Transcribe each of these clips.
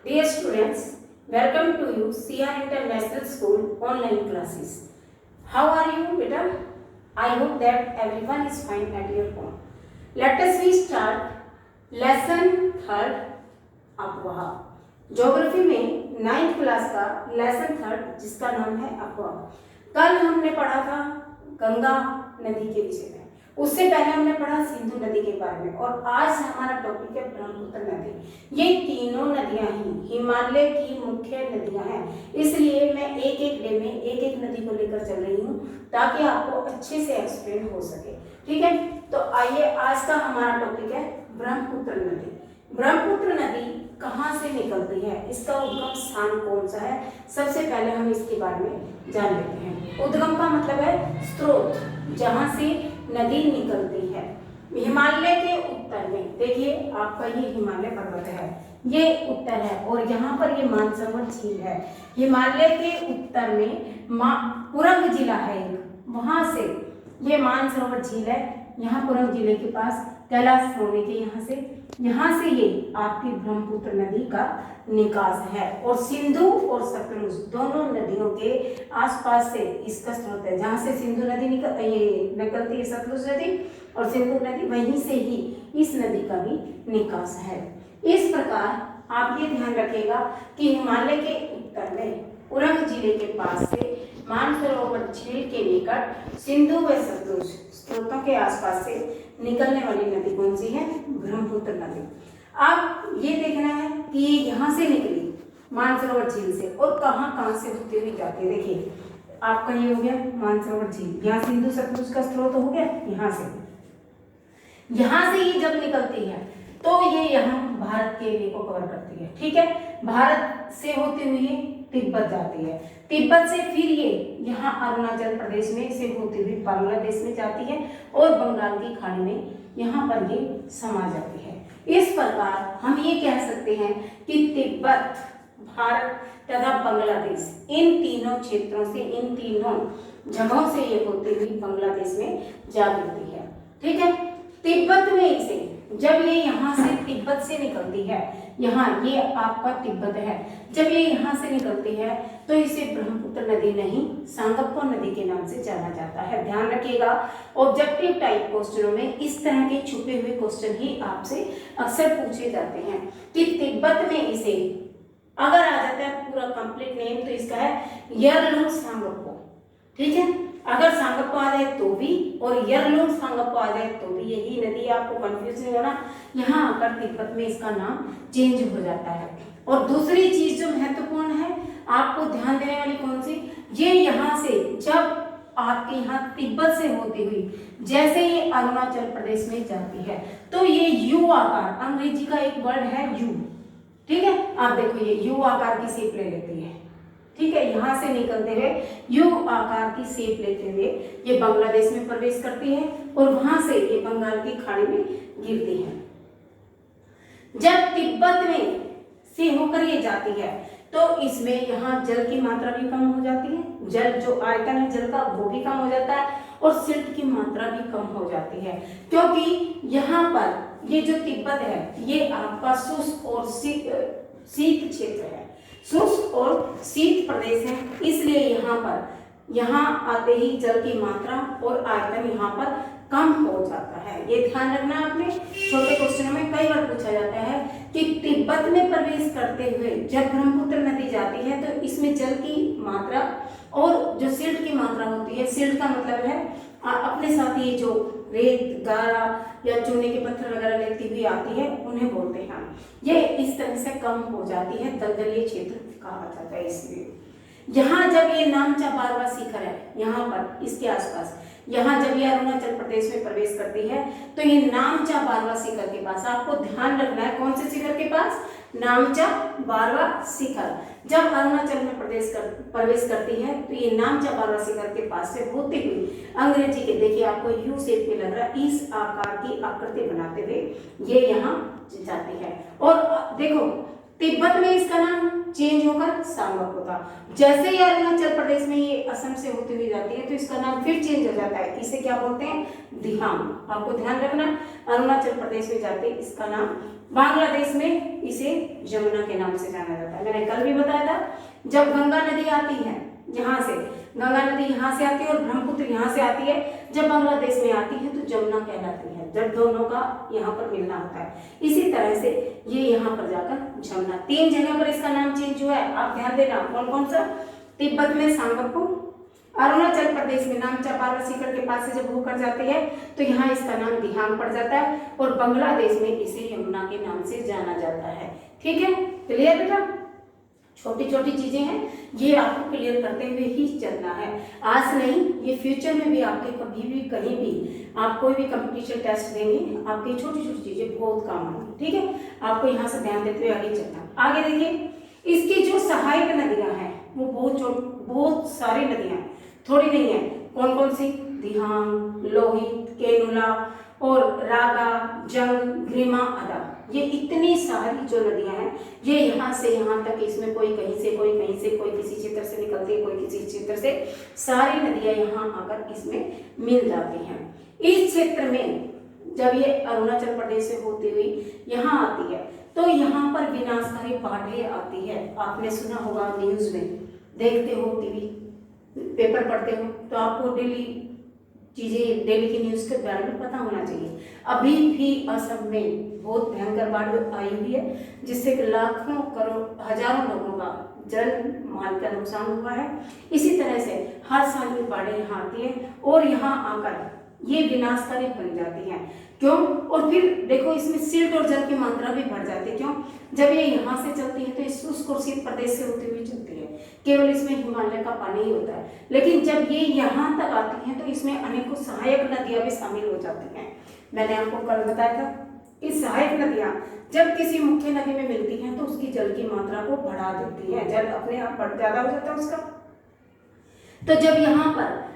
Dear students, welcome to you CR International School online classes. How are you, beta? I hope that everyone is fine at your home. Let us we start lesson third अफवाह। Geography में 9th class का lesson third जिसका नाम है अफवाह। कल हमने पढ़ा था गंगा नदी के विषय में, उससे पहले हमने पढ़ा सिंधु नदी के बारे में और आज हमारा टॉपिक है ब्रह्मपुत्र नदी। ये तीनों नदियां ही हिमालय की मुख्य नदियां हैं, इसलिए मैं एक एक डे में एक एक नदी को लेकर चल रही हूँ ताकि आपको अच्छे से एक्सप्लेन हो सके। ठीक है, तो आइए आज का हमारा टॉपिक है ब्रह्मपुत्र नदी। ब्रह्मपुत्र नदी कहाँ से निकलती है, इसका उद्गम स्थान कौन सा है, सबसे पहले हम इसके बारे में जान लेते हैं। उद्गम का मतलब है स्रोत, जहाँ से नदी निकलती है। हिमालय के उत्तर में देखिए आपका ये हिमालय पर्वत है, ये उत्तर है और यहाँ पर ये मानसरोवर झील है। हिमालय के उत्तर में पुरंग जिला है एक, वहां से ये मानसरोवर झील है। यहाँ पुरंग जिले के पास कैलाश श्रोणी के यहाँ से ये आपकी ब्रह्मपुत्र नदी का निकास है और सिंधु और सतलुज दोनों नदियों के आसपास से इसका स्रोत है। जहाँ से सिंधु नदी निकलती है सतलुज नदी और सिंधु नदी, वहीं से ही इस नदी का भी निकास है। इस प्रकार आप ये ध्यान रखिएगा कि हिमालय के उत्तर में उरंग जिले के पास से मानसरोवर झील के निकट सिंधु व सतलुज स्रोतों के आसपास से निकलने वाली नदी कौन सी है, ब्रह्मपुत्र नदी। अब ये देखना है कि ये यहाँ से निकली मानसरोवर झील से और कहाँ से होती हुई जाती है। देखिए आपका ये हो गया मानसरोवर झील, यहाँ सिंधु सतलुज का स्रोत हो गया। यहाँ से ये जब निकलती है तो ये यहाँ भारत के एरिया को कवर करती है। ठीक है, भारत से होते हुए तिब्बत जाती है, तिब्बत से फिर ये यहाँ अरुणाचल प्रदेश में से होती हुई बांग्लादेश में जाती है और बंगाल की खाड़ी में यहाँ पर ये समा जाती है। इस प्रकार हम ये कह सकते हैं कि तिब्बत, भारत तथा बांग्लादेश, इन तीनों क्षेत्रों से, इन तीनों जगहों से ये होती हुई बांग्लादेश में जा मिलती है। ठीक है, तिब्बत में इसे जब ये यहाँ से तिब्बत से निकलती है, यहाँ ये आपका तिब्बत है, जब ये यहाँ से निकलती है तो इसे ब्रह्मपुत्र नदी नहीं सांगप्पो नदी के नाम से जाना जाता है। ध्यान रखिएगा, ऑब्जेक्टिव टाइप क्वेश्चनों में इस तरह के छुपे हुए क्वेश्चन ही आपसे अक्सर पूछे जाते हैं कि तिब्बत में इसे अगर आ जाता है पूरा कंप्लीट नेम तो इसका है यरलुंग सांगप्पो। ठीक है, अगर सांगप्पो आ जाए तो भी और यरलुंग सांगप्पो आ जाए तो भी यही नदी, आपको कंफ्यूज नहीं होना। यहाँ आकर तिब्बत में इसका नाम चेंज हो जाता है। और दूसरी चीज जो महत्वपूर्ण है आपको ध्यान देने वाली कौन सी, ये यहाँ से जब आपके यहाँ तिब्बत से होती हुई जैसे ये अरुणाचल प्रदेश में जाती है तो ये यू आकार, अंग्रेजी का एक वर्ड है यू। ठीक है, आप देखो ये यू आकार की शेप ले लेती है। ठीक है, यहाँ से निकलते हुए यू आकार की शेप लेते हुए ये बांग्लादेश में प्रवेश करती है और वहां से ये बंगाल की खाड़ी में गिरती है। जब तिब्बत में से होकर ये जाती है तो इसमें यहाँ जल की मात्रा भी कम हो जाती है, जल जो आयतन है जल का वो भी कम हो जाता है और सिल्ट की मात्रा भी कम हो जाती है, क्योंकि यहाँ पर ये जो तिब्बत है ये आपका शुष्क और शीत क्षेत्र है, शुष्क और शीत प्रदेश है, इसलिए यहाँ आते ही जल की मात्रा और आयतन यहाँ पर कम हो जाता है। ये ध्यान रखना आपने, छोटे क्वेश्चनों में कई बार पूछा जाता है कि तिब्बत में प्रवेश करते हुए जब ब्रह्मपुत्र नदी जाती है तो इसमें जल की मात्रा और जो सिल्ट की मात्रा होती है, सिल्ट का मतलब है अपने साथ ये जो रेत, गारा या चूने के पत्थर वगैरह लेती हुई आती है उन्हें बोलते हैं, ये इस तरह से कम हो जाती है, दलदलीय क्षेत्र कहा जाता है। इसलिए यहाँ जब ये नामचा बारवा शिखर है, यहाँ पर इसके आसपास, यहाँ जब ये अरुणाचल प्रदेश में प्रवेश करती है तो ये नामचा बारवा शिखर के पास, आपको ध्यान रखना है कौन से शिखर के पास, नामचा बारवा शिखर। जब अरुणाचल में प्रवेश करती है तो ये नामचा बारवा शिखर के पास से होती हुई अंग्रेजी के, देखिए आपको यू शेप में लग रहा है, इस आकार की आकृति बनाते हुए ये यहाँ जाती है। और देखो तिब्बत में इसका नाम चेंज होकर सांगपो था। जैसे ही अरुणाचल प्रदेश में ये असम से होती हुई जाती है तो इसका नाम फिर चेंज हो जाता है, इसे क्या बोलते हैं, दिहांग। आपको ध्यान रखना, अरुणाचल प्रदेश में जाते इसका नाम, बांग्लादेश में इसे यमुना के नाम से जाना जाता है। मैंने कल भी बताया था, जब गंगा नदी आती है यहाँ से, गंगा नदी यहाँ से आती है और ब्रह्मपुत्र यहाँ से आती है, जब बांग्लादेश में आती है तो जमुना कहलाती है, जब दोनों का यहाँ पर मिलना होता है। इसी तरह से ये यहाँ पर जाकर जमुना, 3 जगह पर इसका नाम चेंज हुआ है, आप ध्यान देना। कौन कौन सा, तिब्बत में सांगपो, अरुणाचल प्रदेश में नामचा पार्वत सीकर के पास से जब होकर जाती है तो यहाँ इसका नाम दिहांग पड़ जाता है, और बांग्लादेश में इसे यमुना के नाम से जाना जाता है। ठीक है, क्लियर बेटा? छोटी छोटी चीजें हैं, ये आपको क्लियर करते हुए ही चलना है, आज नहीं, ये फ्यूचर में भी आपके कभी भी कहीं भी आप कोई भी कंपटीशन टेस्ट देंगे, आपकी छोटी छोटी चीजें बहुत काम आएंगी। ठीक है, आपको यहाँ से ध्यान देते हुए आगे चलना। आगे देखिए, इसकी जो सहायक नदियां हैं वो बहुत सारी नदियां, थोड़ी नहीं है। कौन कौन सी, दिहांग, लोहित, केनुला और रागा, जंग, ग्रीमा, अदा, ये इतनी सारी जो नदियां हैं, ये यहाँ से यहाँ तक, इसमें कोई कहीं से, कोई कहीं से, कोई किसी क्षेत्र से निकलती है, कोई किसी क्षेत्र से, सारी नदियां यहाँ आकर इसमें मिल जाती हैं। इस क्षेत्र में जब ये अरुणाचल प्रदेश से होती हुई यहाँ आती है तो यहाँ पर विनाशकारी बाढ़ें आती है। आपने सुना होगा, न्यूज में देखते हो, टीवी पेपर पढ़ते हो, तो आपको डेली चीजें, डेली की न्यूज के बारे में पता होना चाहिए। अभी भी असम में बहुत भयंकर बाढ़ आई हुई है, जिससे लाखों करोड़ हजारों लोगों का जल माल का नुकसान हुआ है। इसी तरह से हर साल ये बाढ़ें यहाँ आती है और यहाँ आकर ये विनाशकारी बन जाती हैं। क्यों? और फिर देखो, इसमें सिल्ट और जल की मात्रा भी बढ़ जाती है। क्यों? जब ये यहाँ से चलती है तो इस शुष्क प्रदेश से होती हुई चलती है, केवल इसमें हिमालय का पानी ही होता है। लेकिन जब ये यहाँ तक आती हैं तो इसमें अनेकों सहायक नदियां भी शामिल हो जाती हैं। मैंने आपको कल बताया था कि सहायक नदियां जब किसी मुख्य नदी में मिलती हैं तो उसकी जल की मात्रा को बढ़ा देती है, जल अपने आप बढ़ ज्यादा हो जाता है उसका। तो जब यहाँ पर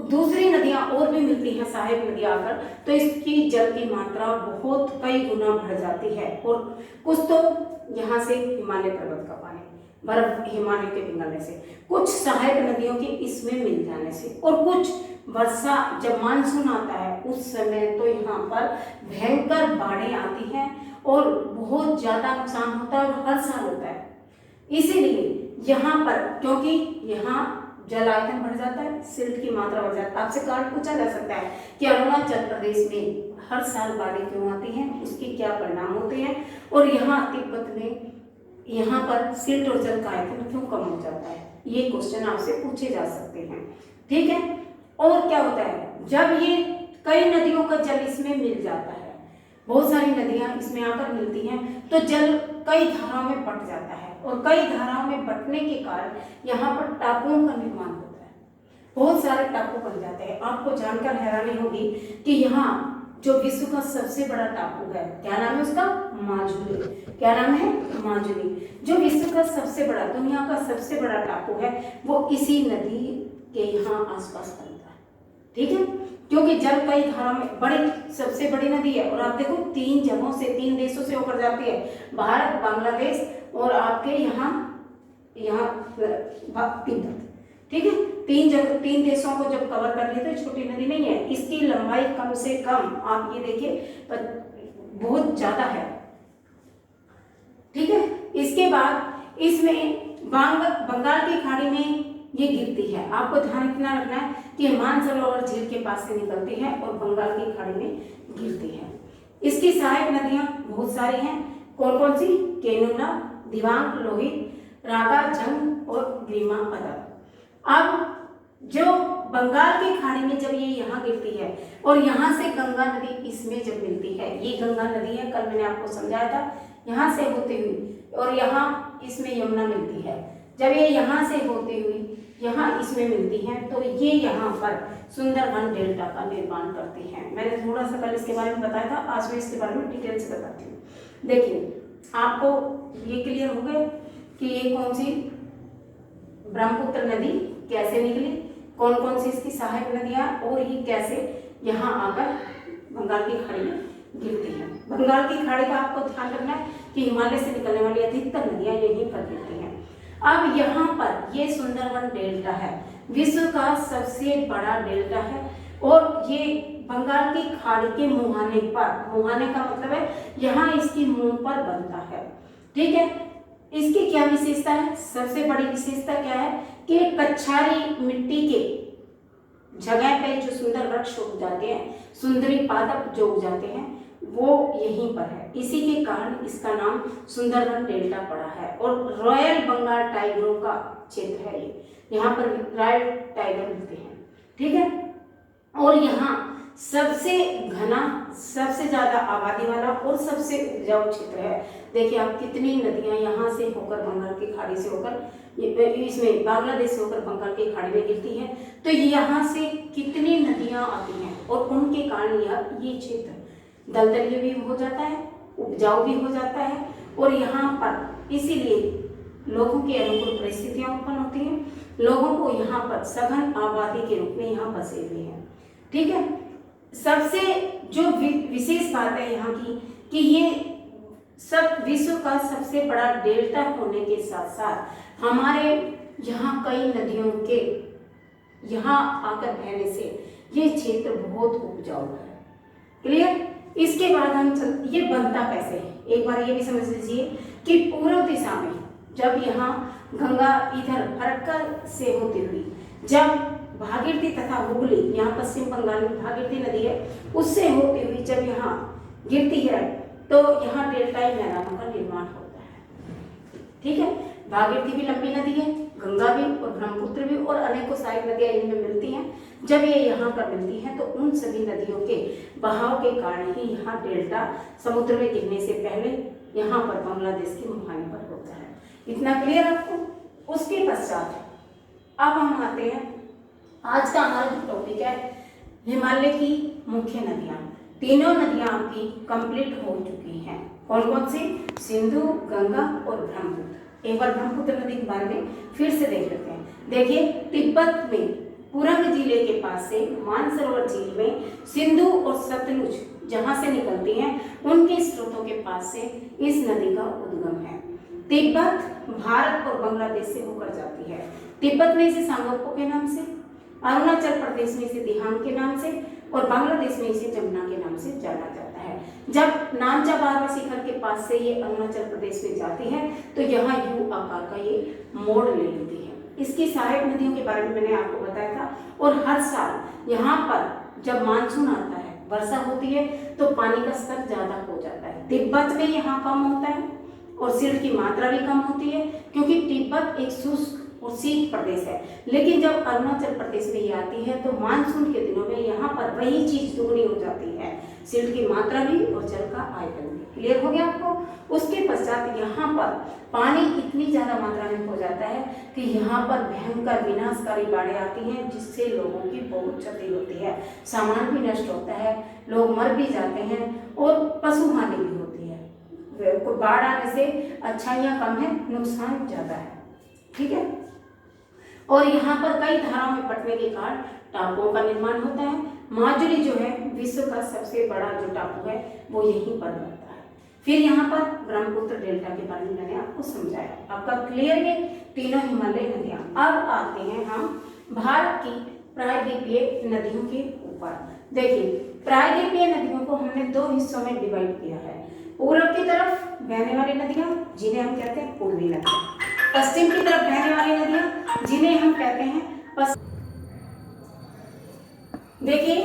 दूसरी नदियां और भी मिलती हैं, सहायक नदियां आकर, तो इसकी जल की मात्रा बहुत कई गुना बढ़ जाती है। और कुछ तो यहाँ से हिमालय पर्वत का पानी, बर्फ हिमालय के पिघलने से, कुछ सहायक नदियों के इसमें मिल जाने से, और कुछ वर्षा जब मानसून आता है उस समय तो यहाँ पर भयंकर बाढ़ें आती हैं और बहुत ज्यादा नुकसान होता है और हर साल होता है। इसीलिए यहाँ पर, क्योंकि यहाँ जलायतन बढ़ जाता है, सिल्ट की मात्रा बढ़ जाती है। आपसे कार्ड पूछा जा सकता है कि अरुणाचल प्रदेश में हर साल बाढ़ें क्यों आती हैं, उसके क्या परिणाम होते हैं, और यहाँ तिब्बत में यहाँ पर सिल्ट और जल का आयतन क्यों कम हो जाता है, ये क्वेश्चन आपसे पूछे जा सकते हैं। ठीक है, और क्या होता है, जब ये कई नदियों का जल इसमें मिल जाता है, बहुत सारी नदियां इसमें आकर मिलती हैं, तो जल कई धाराओं में बट जाता है, और कई धाराओं में बटने के कारण यहाँ पर टापुओं का निर्माण होता है, बहुत सारे टापू बन जाते हैं। आपको जानकर हैरानी होगी कि यहाँ जो विश्व का सबसे बड़ा टापू है, क्या नाम है उसका, माजुली। क्या नाम है, माजुली। जो विश्व का सबसे बड़ा, दुनिया का सबसे बड़ा टापू है, वो इसी नदी के यहाँ आसपास बनता है। ठीक है, क्योंकि जल कई धाराओं में, बड़ी सबसे बड़ी नदी है, और आप देखो 3 जगहों से, 3 देशों से होकर जाती है, भारत, बांग्लादेश और आपके यहाँ तिब्बत। ठीक है, 3 देशों को जब कवर कर लिए तो छोटी नदी नहीं है, इसकी लंबाई कम से कम आप ये देखिए बहुत ज्यादा है। ठीक है, इसके बाद इसमें बंगाल की खाड़ी में ये गिरती है। आपको ध्यान इतना रखना है कि मानसरोवर झील के पास से निकलती है और बंगाल की खाड़ी में गिरती है। इसकी सहायक नदियां बहुत सारी हैं। कौन कौन सी, केनुला, दिबांग, लोहित, रागा, जंग और ग्रीमा, अदा। अब जो बंगाल की खाड़ी में जब ये यहाँ गिरती है और यहाँ से गंगा नदी इसमें जब मिलती है, ये गंगा नदी है, कल मैंने आपको समझाया था, यहाँ से होती हुई और यहाँ इसमें यमुना मिलती है। जब ये यहाँ से होती हुई यहाँ इसमें मिलती है तो ये यहाँ पर सुंदरबन डेल्टा का निर्माण करती है। मैंने थोड़ा सा कल इसके बारे में बताया था, आज मैं इसके बारे में डिटेल से बताती हूँ। देखिए, आपको ये क्लियर हो गया कि ये कौन सी ब्रह्मपुत्र नदी कैसे निकली, कौन कौन सी इसकी सहायक नदियाँ, और ये कैसे यहाँ आकर बंगाल की खाड़ी में गिरती हैं। बंगाल की खाड़ी का आपको ध्यान रखना है कि हिमालय से निकलने वाली अधिकतर नदियां यहीं पर गिरती हैं। अब यहाँ पर ये सुंदरवन डेल्टा है, विश्व का सबसे बड़ा डेल्टा है और ये बंगाल की खाड़ी के मुहाने पर, मुहाने का मतलब है यहाँ इसकी मुंह पर बनता है। ठीक है, इसकी क्या विशेषता है? सबसे बड़ी विशेषता क्या है कि कछारी मिट्टी के जगह पे जो सुंदर वृक्ष उग जाते हैं, सुंदरी पादप जो उग जाते हैं, वो यहीं पर है। इसी के कारण इसका नाम सुंदरवन डेल्टा पड़ा है और रॉयल बंगाल टाइगरों का क्षेत्र है ये, यहाँ पर रॉयल टाइगर मिलते हैं। ठीक है, और यहाँ सबसे घना, सबसे ज्यादा आबादी वाला और सबसे उपजाऊ क्षेत्र है। देखिए आप कितनी नदियां यहाँ से होकर बंगाल की खाड़ी से होकर इसमें बांग्लादेश से होकर बंगाल की खाड़ी में गिरती है, तो यहाँ से कितनी नदियां आती हैं और उनके कारण ये क्षेत्र दलदली भी हो जाता है, उपजाऊ भी हो जाता है और यहाँ पर इसीलिए लोगों के अनुकूल परिस्थितियां उत्पन्न होती हैं। लोगों को यहाँ पर सघन आबादी के रूप में यहाँ बसे हुए हैं। ठीक है, सबसे जो विशेष बात है यहाँ की कि ये सब विश्व का सबसे बड़ा डेल्टा होने के साथ साथ हमारे यहाँ कई नदियों के यहाँ आकर बहने से ये क्षेत्र बहुत उपजाऊ है। क्लियर? इसके बाद हम ये बनता कैसे है, एक बार ये भी समझ लीजिए कि पूर्व दिशा में जब यहाँ गंगा इधर फरक्का से होती हुई जब भागीरथी तथा हुगली, यहाँ पश्चिम बंगाल में भागीरथी नदी है, उससे होती हुई जब यहाँ गिरती है तो यहाँ डेल्टाई मैदानों का निर्माण होता है। ठीक है, भागीरथी भी लंबी नदी है, गंगा भी और ब्रह्मपुत्र भी और अनेकों सहायक नदियां इनमें मिलती हैं। जब ये यहाँ पर मिलती हैं तो उन सभी नदियों के बहाव के कारण ही यहाँ डेल्टा समुद्र में गिरने से पहले यहाँ पर बांग्लादेश के मुहाने पर होता है। इतना क्लियर आपको? उसके पश्चात अब हम आते हैं, आज का हमारा जो टॉपिक है हिमालय की मुख्य नदियां। तीनों नदियां आपकी कंप्लीट हो चुकी हैं। कौन कौन सी? सिंधु, गंगा और ब्रह्मपुत्र। एक बार ब्रह्मपुत्र नदी के बारे में फिर से देख लेते हैं। देखिए तिब्बत में पुरंग जिले के पास से मानसरोवर झील में सिंधु और सतलुज जहां से निकलती हैं उनके स्रोतों के पास से इस नदी का उद्गम है। तिब्बत भारत और बांग्लादेश से होकर जाती है। तिब्बत में इसे सांगोपो के नाम से, अरुणाचल प्रदेश में इसे दिहांग के नाम से और बांग्लादेश में इसे जमुना के नाम से जाना जाता है। जब नामचा बारवा शिखर के पास से ये अरुणाचल प्रदेश में जाती है तो यहाँ यू आकार का ये मोड़ ले लेती है। इसकी सहायक नदियों के बारे में मैंने आपको बताया था और हर साल यहाँ पर जब मानसून आता है, वर्षा होती है तो पानी का स्तर ज्यादा हो जाता है। तिब्बत में यहाँ कम होता है और सिल्ट की मात्रा भी कम होती है क्योंकि तिब्बत एक शुष्क और शीत प्रदेश है। लेकिन जब अरुणाचल प्रदेश में ये आती है तो मानसून के दिनों में यहाँ पर वही चीज दुगनी हो जाती है, सिल्ट की मात्रा भी और जल का आयतन भी। क्लियर हो गया आपको? उसके पश्चात यहाँ पर पानी इतनी ज्यादा मात्रा में हो जाता है कि यहाँ पर भयंकर विनाशकारी बाढ़ें आती हैं जिससे लोगों की बहुत क्षति होती है, सामान भी नष्ट होता है, लोग मर भी जाते हैं और पशु हानि भी होती है। बाढ़ आने से अच्छाइयाँ कम है, नुकसान ज्यादा है। ठीक है, और यहाँ पर कई धाराओं में पटने के कारण टापुओं का निर्माण होता है। माजुली जो है विश्व का सबसे बड़ा जो टापू है वो यहीं पर बनता है। फिर यहाँ पर ब्रह्मपुत्र डेल्टा के बारे में मैंने आपको समझाया। आपका क्लियर है तीनों हिमालय नदियां। अब आते हैं हम भारत की प्रायद्वीपीय नदियों के ऊपर। देखिए प्रायद्वीपीय नदियों को हमने दो हिस्सों में डिवाइड किया है। पूर्व की तरफ बहने वाली नदियां जिन्हें हम कहते हैं पूर्वी नदियां, पश्चिम की तरफ बहने वाली नदियां जिन्हें हम कहते हैं पश्चिम। देखिए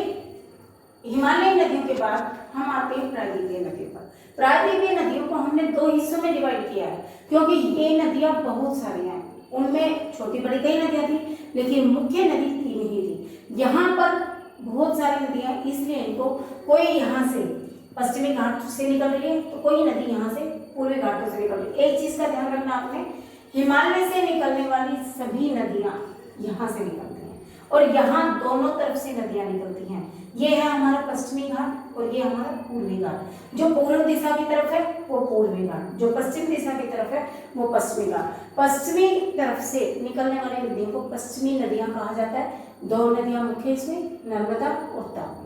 हिमालय नदियों के बाद हम आते हैं प्रायद्वीपीय नदियों पर। प्रायद्वीपीय नदियों को हमने दो हिस्सों में डिवाइड किया है क्योंकि ये नदियां बहुत सारी हैं। उनमें छोटी बड़ी कई नदियां थी लेकिन मुख्य नदी तीन ही थी। यहाँ पर बहुत सारी नदियां, इसलिए इनको कोई यहाँ से पश्चिमी घाट से निकल रही है तो कोई नदी यहाँ से पूर्वी घाटों से निकल रही है। एक चीज का ध्यान रखना आपने, हिमालय से निकलने वाली सभी नदियां यहाँ से निकलती हैं और यहाँ दोनों तरफ से नदियां निकलती हैं। ये है हमारा पश्चिमी घाट और ये हमारा पूर्वी घाट। जो पूर्व दिशा की तरफ है वो पूर्वी घाट, जो पश्चिम दिशा की तरफ है वो पश्चिमी घाट। पश्चिमी तरफ से निकलने वाली नदियों को पश्चिमी नदियां कहा जाता है। दो नदियां मुख्य इसमें नर्मदा और तापी।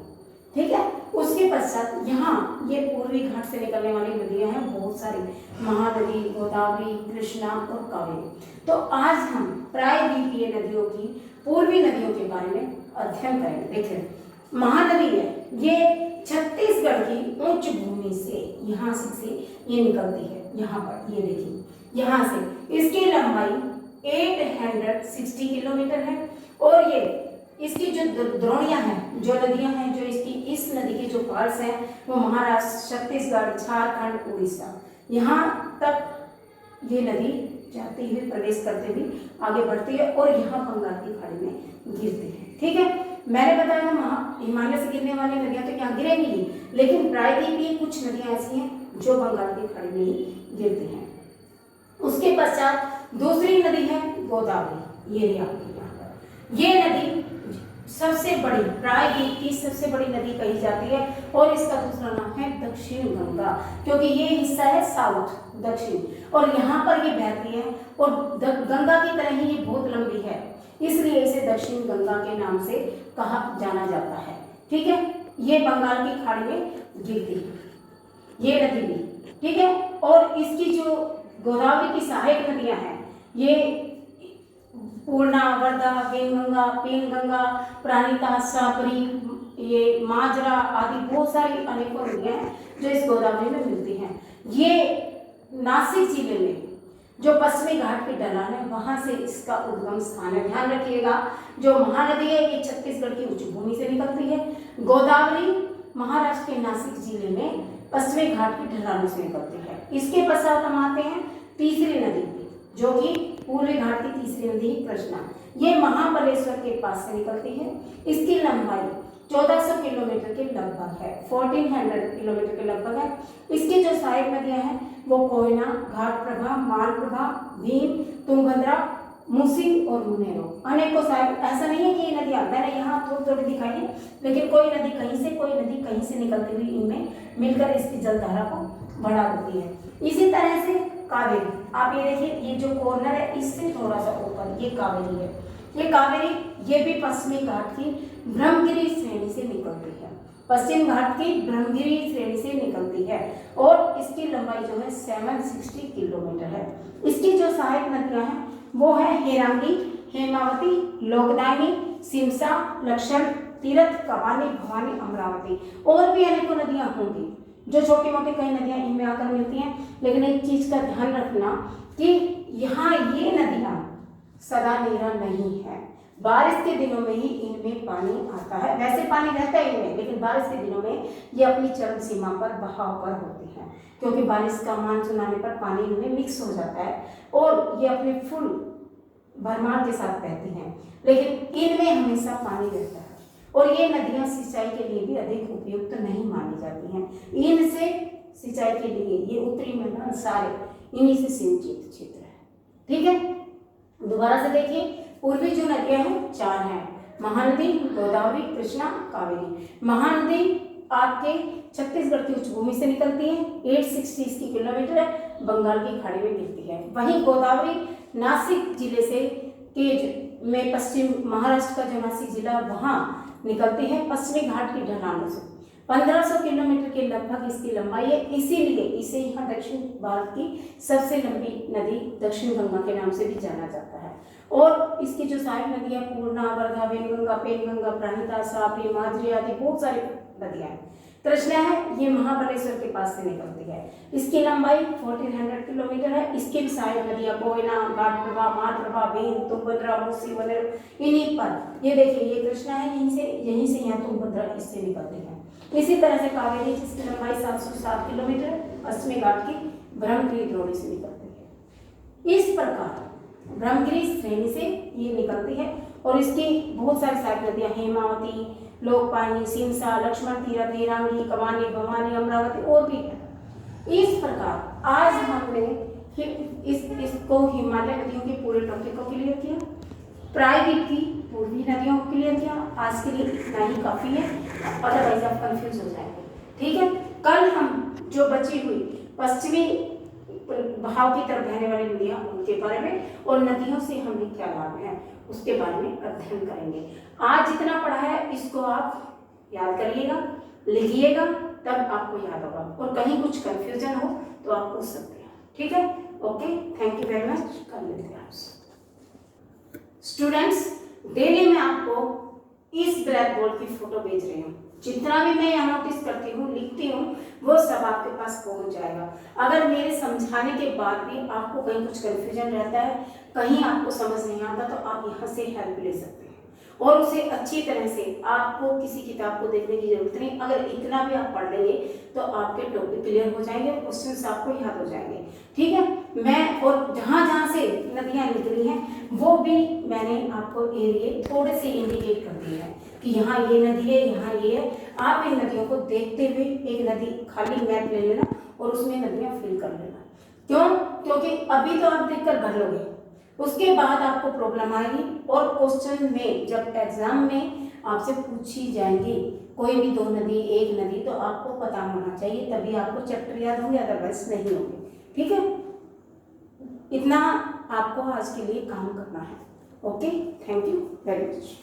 ठीक है। उसके पश्चात यहाँ ये पूर्वी घाट से निकलने वाली नदियां हैं बहुत सारी, महानदी, गोदावरी, कृष्णा और कावेरी। तो आज हम प्रायद्वीपीय नदियों की, पूर्वी नदियों के बारे में अध्ययन करेंगे। देखिए महानदी है, ये छत्तीसगढ़ की उच्च भूमि से यहाँ से ये निकलती है, यहाँ पर ये देखिए, यहाँ से इसकी लंबाई 860 किलोमीटर है। और ये इसकी जो द्रोणियां हैं, जो नदियां हैं, जो इसकी इस नदी के जो पार्ट्स हैं वो महाराष्ट्र, छत्तीसगढ़, झारखंड, उड़ीसा, यहाँ तक ये नदी जाती हुई, प्रवेश करते हुए आगे बढ़ती है और यहाँ बंगाल की खाड़ी में गिरती है। ठीक है, मैंने बताया हिमालय से गिरने वाली नदियां तो यहाँ गिरेंगी, लेकिन प्रायद्वीपीय कुछ नदियां ऐसी हैं जो बंगाल की खाड़ी में ही गिरती हैं। उसके पश्चात दूसरी नदी है गोदावरी। ये रही आपकी यहाँ पर, ये नदी सबसे बड़ी, प्रायद्वीप की सबसे बड़ी नदी कही जाती है और इसका दूसरा नाम है दक्षिण गंगा, क्योंकि ये हिस्सा है साउथ, दक्षिण, और यहाँ पर ये बहती है और गंगा की तरह ही ये बहुत लंबी है, इसलिए इसे दक्षिण गंगा के नाम से कहा जाना जाता है। ठीक है, ये बंगाल की खाड़ी में गिरती है ये नदी भी। ठीक है, और इसकी जो गोदावरी की सहायक नदियां हैं, ये पूर्णा, वर्धा, वेनगंगा, पेनगंगा, प्राणिता, साबरी, ये माजरा आदि बहुत सारी अनेकों नदियां हैं जो इस गोदावरी में मिलती हैं। ये नासिक जिले में जो पश्चिमी घाट की ढलान है वहां से इसका उद्गम स्थान है। ध्यान रखिएगा, जो महानदी है ये छत्तीसगढ़ की उच्च भूमि से निकलती है। गोदावरी महाराष्ट्र के नासिक जिले में पश्चिमी घाट की ढलानों से निकलती है। इसके पश्चात हम आते हैं तीसरी नदी पे, जो कि पूर्वी घाट की तीसरी नदी कृष्णा। ये महाबलेश्वर के पास से निकलती है। इसकी लंबाई 1400 किलोमीटर के लगभग है, 1400 किलोमीटर के लगभग है। इसकी जो सहायक नदियां हैं वो कोयना, घाटप्रभा, मालप्रभा, भीम, तुंगभद्रा, मूसी और मुनेरो, अनेकों सहायक। ऐसा नहीं है कि ये नदियां मैंने यहाँ थोड़ी थोड़ी दिखाई है, लेकिन कोई नदी कहीं से, कोई नदी कहीं से निकलती हुई इनमें मिलकर इसकी जलधारा को बढ़ा देती है। इसी तरह से कावेरी, आप ये देखिए, ये जो कॉर्नर है इससे थोड़ा सा ऊपर ये कावेरी है। ये कावेरी ये भी पश्चिमी घाट की ब्रह्मगिरी श्रेणी से निकलती है, पश्चिम घाट की ब्रह्मगिरी श्रेणी से निकलती है और इसकी लंबाई जो है 760 किलोमीटर है। इसकी जो सहायक नदियां हैं वो है हेरांगी, हेमावती, लोकदानी, सिमसा, लक्षण, तीरथ, कवानी, भवानी, अमरावती। और भी अनेकों नदियां होंगी जो छोटी मोटी कई नदियां इनमें आकर मिलती हैं, लेकिन एक चीज का ध्यान रखना कि यहाँ ये नदियां सदा नीरा नहीं है, बारिश के दिनों में ही इनमें पानी आता है। वैसे पानी रहता है इनमें, लेकिन बारिश के दिनों में ये अपनी चरम सीमा पर बहाव पर होती हैं, क्योंकि बारिश का मानसून आने पर पानी इनमें मिक्स हो जाता है और ये अपने फुल भरमार के साथ बहती हैं, लेकिन इनमें हमेशा पानी रहता है। और ये नदियां सिंचाई के लिए भी अधिक उपयुक्त नहीं मानी जाती हैं। इनसे सिंचाई के लिए ये उत्तरी मैदान सारे इन्हीं से सिंचित क्षेत्र है। ठीक है, दोबारा से देखिए, पूर्वी जो नदियां हैं 4 हैं, महानदी, गोदावरी, कृष्णा, कावेरी। महानदी आपके छत्तीसगढ़ की उच्च भूमि से निकलती है, 860 किलोमीटर है, बंगाल की खाड़ी में गिरती है। वहीं गोदावरी नासिक जिले से में पश्चिम महाराष्ट्र का जो नासिक जिला वहां निकलती है पश्चिमी घाट की ढलानों से। 1500 किलोमीटर के लगभग इसकी लंबाई है, इसीलिए इसे यहाँ दक्षिण भारत की सबसे लंबी नदी दक्षिण गंगा के नाम से भी जाना जाता है। और इसकी जो सहायक नदियां पूर्णा, वर्धा, वेनगंगा, पेनगंगा, प्राणिता, साबरी, माजरी आदि बहुत सारी नदियां हैं। कृष्णा है, ये महाबलेश्वर के पास से निकलती है। इसकी लंबाई 1400 किलोमीटर है। इसकी भी सहायक नदियां कोयना, घाटप्रभा, मालप्रभा, भीम, तुंगभद्रा, मूसी, मुनेरो, इन्हीं पर ये देखिए, ये कृष्णा है, यहीं से यहाँ तुंगभद्रा इससे निकलती है। इसी तरह से कावेरी, जिसकी लंबाई 707 किलोमीटर, पश्चिमी घाट की ब्रह्मगिरी द्रोणी से निकलती है। इस प्रकार ब्रह्मगिरी श्रेणी से ये निकलती है और इसकी बहुत सारी सहायक नदियां हेमावती, लोकपानी, सिमसा, लक्ष्मण तीरथ, हेरांगी, कवानी, भवानी, अमरावती और भी है। इस प्रकार आज हमने इसको हिमालय नदियों के पूरे टॉपिक को क्लियर किया, प्रायद्वीप की पूर्वी नदियों को क्लियर किया। आज के लिए इतना ही काफी है, अदरवाइज आप कंफ्यूज हो जाएंगे। ठीक है, कल हम जो बची हुई पश्चिमी बहाव की तरफ बहने वाली नदियां उनके बारे में और नदियों से हमें क्या लाभ है उसके बारे में अध्ययन करेंगे। आज जितना पढ़ा है इसको आप याद करिएगा, लिखिएगा, तब आपको याद होगा। और कहीं कुछ कंफ्यूजन हो तो आप पूछ सकते हैं, ठीक है। Okay, thank you very much. कर लेते हैं आपसे। स्टूडेंट्स, डेली मैं आपको इस ब्लैक बोर्ड की फोटो भेज रही हूँ। जितना भी मैं यहाँ नोटिस करती हूँ, लिखती हूँ, वो सब आपके पास पहुँच जाएगा। अगर मेरे समझाने के बाद भी आपको कहीं कुछ कंफ्यूजन रहता है, कहीं आपको समझ नहीं आता, तो आप यहाँ से हेल्प ले सकते हैं और उसे अच्छी तरह से, आपको किसी किताब को देखने की जरूरत नहीं। अगर इतना भी आप पढ़ लेंगे तो आपके टॉपिक क्लियर हो जाएंगे, क्वेश्चंस आपको याद हो जाएंगे, ठीक है। मैं और जहाँ जहाँ से नदियाँ निकली हैं वो भी मैंने आपको एरिया थोड़े से इंडिकेट कर दिए हैं कि यहाँ ये नदी है, यहाँ ये है। आप इन नदियों को देखते हुए एक नदी खाली मैप ले लेना और उसमें नदियाँ फिल कर लेना। क्यों? क्योंकि अभी तो आप देखकर भर लोगे, उसके बाद आपको प्रॉब्लम आएगी और क्वेश्चन में जब एग्जाम में आपसे पूछी जाएंगी कोई भी दो नदी, एक नदी, तो आपको पता होना चाहिए, तभी आपको चैप्टर याद होंगे, अदरवाइज नहीं होंगे, ठीक है। इतना आपको आज के लिए काम करना है। Okay, thank you very much.